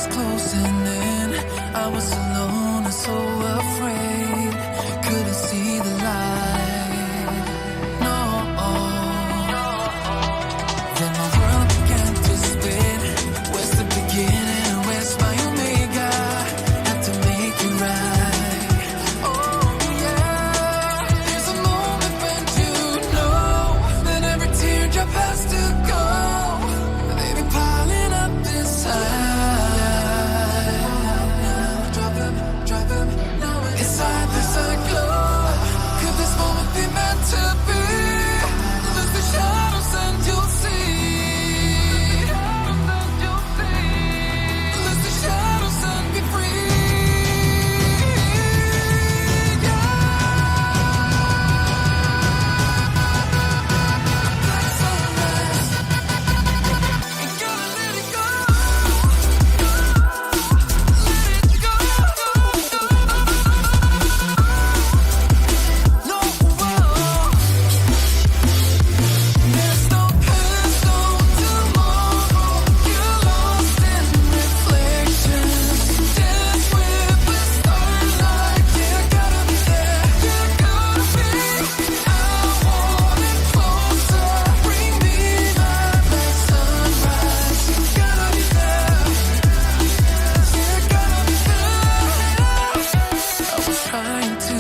was closing in. I was alone and so afraid. Couldn't see the light. No. Then my world began to spin. Where's the beginning and where's my omega? Had to make it right. Oh yeah. There's a moment when you know that every teardrop has to go. They've been piling up inside. Drop them. Inside there's a glow. Could this moment be meant to be? Lose the shadows and you'll see. Lose the shadows and be free. Black sunrise. Ain't gotta let it go. Let it go. No, there's no past, no tomorrow. You're lost in reflections. Dance with the starlight. Yeah, gotta be there. Yeah, gotta be. I want it closer. Bring me my black sunrise. Gotta be there. Yeah, gotta be there. I was trying to